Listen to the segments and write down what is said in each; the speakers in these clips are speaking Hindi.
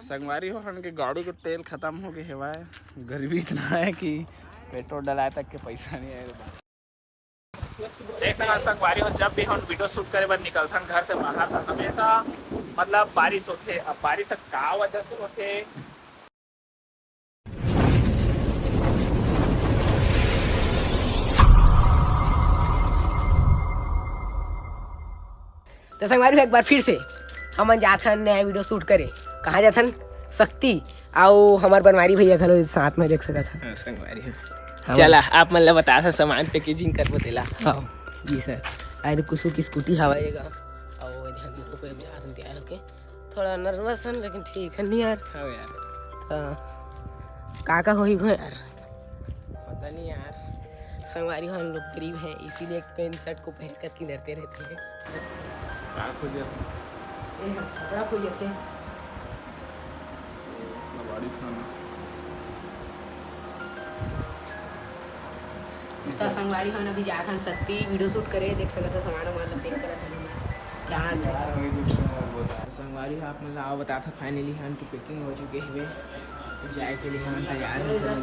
संगवारी हो हमके गाड़ी के तेल खत्म हो गए हेवा है। गरीबी इतना है कि पेट्रोल डलाए तक के पैसा नहीं है। देख सकते संगवारी हो जब भी हम वीडियो शूट करे बर निकलथन घर से बाहर था हमेशा मतलब बारिश होते। अब बारिश का वजह से होते तो संगवारी एक बार फिर से हम जाथन नया वीडियो शूट करे। कहाँ जाथन? शक्ति आओ हमार बनवारी भैया घलो साथ में देख सकत था। संगवारी चला आप मतलब बता सा सामान पैकेजिंग कर बतेला। हाँ जी सर। अरे कुसु की स्कूटी हवाएगा और यहाँ दूर पे जाथन तैयार होके थोड़ा नर्वस हन लेकिन ठीक है नहीं यार। हाँ यार काका होई गो यार पता नहीं यार। संगवारी हम लोग गरीब हैं इसीलिए एक पैंट शर्ट को पहन कर किंदरते रहते हैं। कपड़ा खोजे थे तो संगवारी हम अभी जात हन शक्ति वीडियो शूट करे देख सकत था सामान वामान पैक करत हन हमार प्यार से। संगवारी आप मतलब आओ बता था फाइनली हम की पैकिंग हो चुके हुए जाए के लिए हम तैयार हो गए।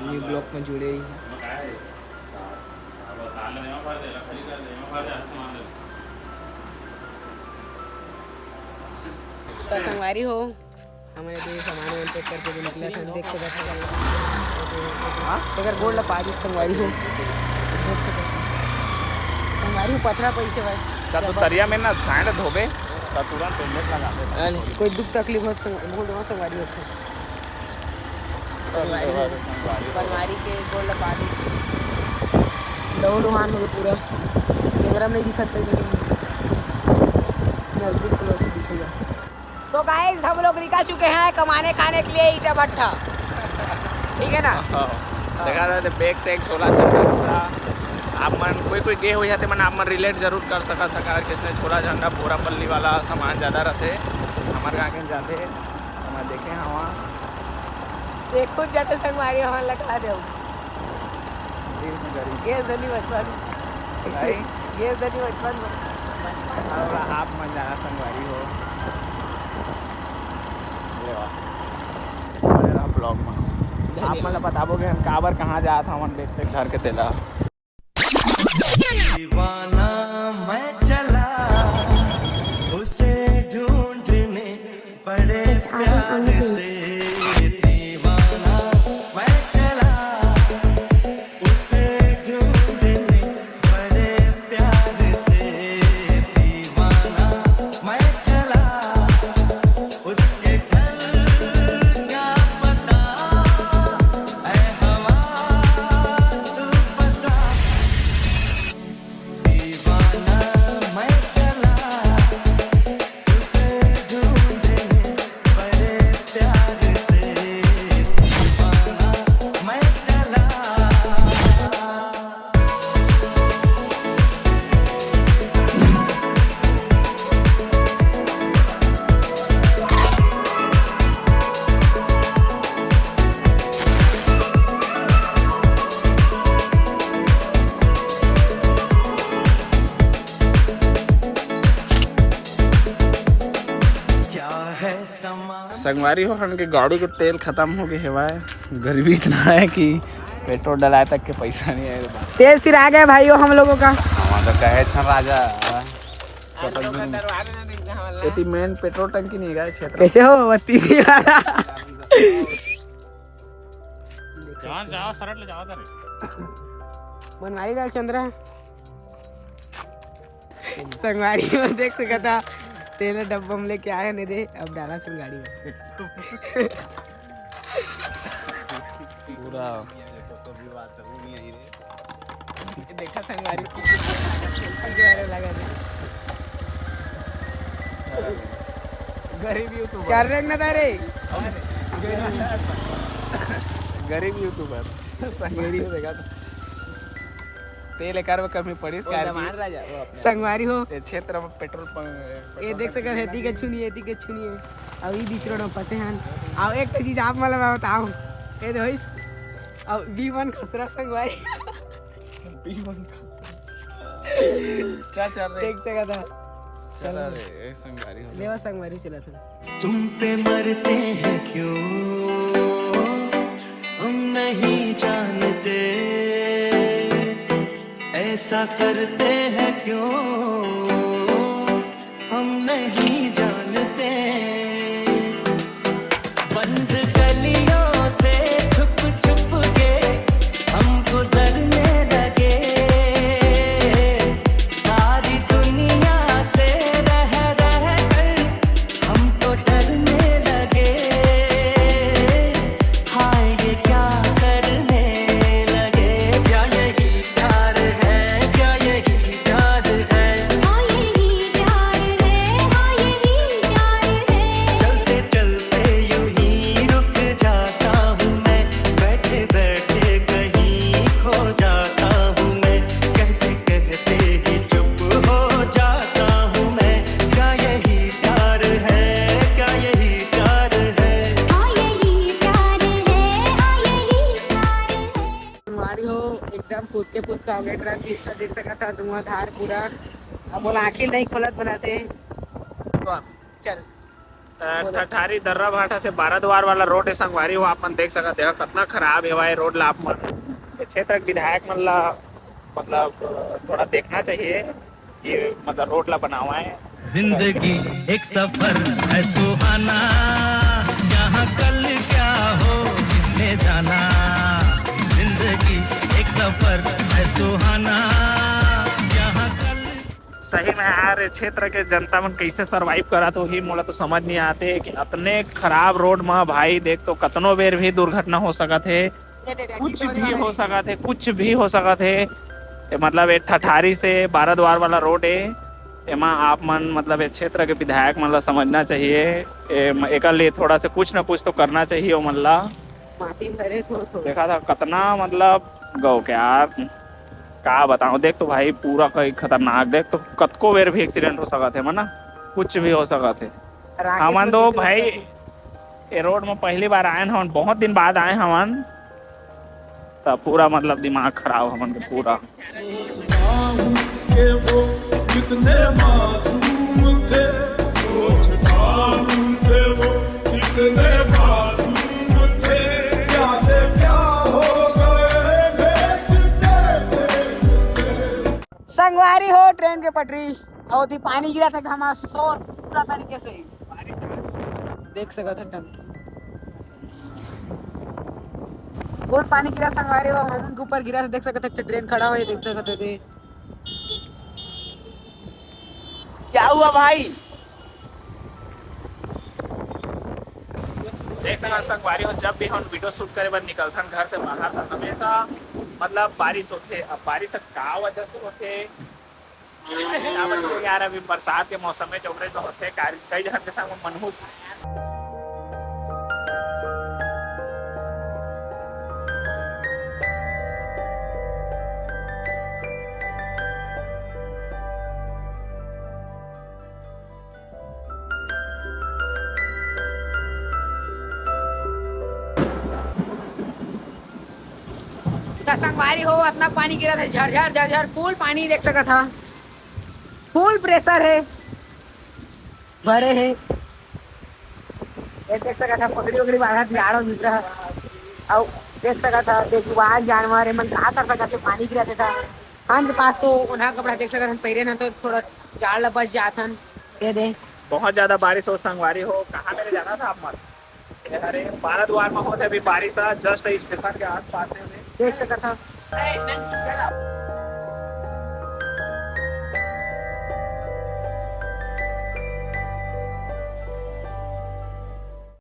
न्यू ब्लॉक में जुड़े ही तो संगवारी हो हमारे तो सामान पैक करके भी निकला था देख सकते थे अगर गोल्ड लपा दी संगवारी हो संगवारी हो पथरा पैसे भाई तो तरिया में ना साइड धोबे तो तुरंत हेलमेट लगा दे। कोई दुख तकलीफ हो संगवारी होते बनवारी के गोल्ड लपा दी दौड़ वहां हो पूरा कैमरा में दिखता है नजदीक क्लोज से दिखेगा। तो गाइस हम लोग निकल चुके हैं कमाने खाने के लिए ईटा भट्टा ठीक है ना। देखा जाए बैग से एक छोला झंडा आप मन कोई गे हो जाते मन आप मन रिलेट जरूर कर सकत था कारण किसने छोला झंडा बोरा पल्ली वाला सामान ज़्यादा रहते हमारे आगे जाते हम देखे हवा देखो जाते संगवारी हमारे लगा दे ये जनी बचपन ये जनी बचपन आप मन जाना संगवारी हो ब्लॉग में आप मतलब बताओगे हम काबर कहाँ जा था हम देख से घर के तेला दीवाना मैं चला उसे ढूंढने बड़े प्यार से दीवाना मैं चला उसे ढूंढने बड़े प्यार से दीवाना मैं चला उसके घर का पता ऐ हवा तू पता दीवाना मैं चला उसे ढूंढने बड़े प्यार से दीवाना मैं चला। क्या है समा संगवारी हो हमके गाड़ी के तेल खत्म हो गए हेवा है। गरीबी इतना है कि पेट्रोल डलाए तक के पैसा नहीं है। तेल सिर आ गया भाइयों हम लोगों का हमारा तो कहे छन राजा यदि मेन पेट्रोल टंकी नहीं गया क्षेत्र कैसे हो बत्ती सी वाला जाओ सरट ले जाओ बनवारी लाल चंद्रा संगवारी में देख सका था तेल डब्बा में लेके आया नहीं दे अब डाला फिर गाड़ी में पूरा देखा संगवारी की लगा दे गरीब यूट्यूबर चार रंग ना रे गरीब यूट्यूबर संगवारी हो देखा तो तेल एक में कमी पड़ी संगवारी हो क्षेत्र में पेट्रोल पंप ये देख सका हेती के छुनिए अब ई बीच रोड में फंसे हैं अब एक चीज आप मतलब मैं बताऊं ये देखो अब B1 खसरा संगवारी चल चल रे, देख सका था चल रे संगवारी हो लेवा संगवारी चला था। तुम पे मरते हैं क्यों हम नहीं जानते, ऐसा करते हैं क्यों हम नहीं जानते। बंद गलियों से छुप छुप के हम गुजरने लगे, सारी दुनिया से रह रह कर हम तो डरने लगे। हाय ये क्या करने लगे, क्या यही प्यार है, क्या यही प्यार है। हाँ यही प्यार है, हाँ यही प्यार है। चलते चलते यूं ही रुक जाता हूँ मैं, बैठे बैठे कहीं खो जाता हूँ मैं, कहते कहते ही चुप हो जाता हूँ मैं। क्या यही प्यार है, क्या यही प्यार है। हाँ यही प्यार है, हाँ यही प्यार है। हमारी हो एकदम कूदते कूदते हो गए ट्रक, इसका देख सका था धुआंधार पूरा। अब बोला आखिर नहीं खोलत बनाते हैं। चल ठठारी दर्रा भाटा से 12 द्वार वाला रोड है संगवारी हो, आप मन देख सकते हो कितना खराब है भाई रोड ला। आप मन ये क्षेत्र के विधायक मन ला मतलब थोड़ा देखना चाहिए ये मतलब रोड ला बनावा है। जिंदगी एक सफर है सुहाना, यहाँ कल क्या हो किसने जाना। जिंदगी एक सफर है सुहाना, यहाँ कल। सही में यार क्षेत्र के जनता मन कैसे सरवाइव करा तो ही मोला तो समझ नहीं आते कि इतने खराब रोड में भाई देख तो कतनो बेर भी दुर्घटना हो सकत है, कुछ भी हो सकत है, कुछ भी हो सकत है। ये मतलब एक ठठारी से 12 द्वार वाला रोड है, एमा आप मन मतलब ये क्षेत्र के विधायक मन ला समझना चाहिए, एक लिए थोड़ा से कुछ ना कुछ तो करना चाहिए ओ मन ला। माटी भरे थोड़ा थोड़ा। देखा था कितना मतलब गौ के यार का बताऊं, देख तो भाई पूरा कई खतरनाक, देख तो कतको बेर भी एक्सीडेंट हो सकत है मना, कुछ भी हो सकत है। हमन तो भाई ये रोड में पहली बार आए हमन, बहुत दिन बाद आए हमन, तब पूरा मतलब दिमाग खराब हमन के पूरा। के वो कितने मासूम थे, सोचता हूँ थे वो कितने मासूम थे, क्या से क्या हो गए बेचते थे। संगवारी हो ट्रेन के पटरी और दी पानी गिरा था हमारा शोर पूरा तरीके से देख सका था टंकी फुल पानी गिरा। संगवारी हो हम के ऊपर गिरा था, देख सकते थे ट्रेन खड़ा हुआ है, देख सकते थे क्या हुआ भाई। देख सकते संगवारी हो जब भी हम वीडियो शूट करे बर निकलथन घर से बाहर था हमेशा मतलब बारिश होते। अब बारिश का वजह से होते यार, अभी बरसात के मौसम में चौबरे तो होते कई जगह के संग मनहूस। संगवारी हो अपना पानी गिरा था झरझर झरझर, फुल पानी देख सका था, फुल प्रेशर है भरे है। ये देख सका था पकड़ी वकड़ी बाधा झाड़ो दिख रहा और देख सका था देखवान जानवर मन कहा कर सका थे पानी गिरा था। हम के पास तो उन्हा कपड़ा देख सका था पहरे ना तो थोड़ा जाड़ ला बच जाथन। दे दे बहुत ज्यादा बारिश हो संगवारी हो, कहाँ मेरे जाना था आप मत अरे 12 द्वार में होते अभी बारिश जस्ट स्टेशन के आस पास देख सका था।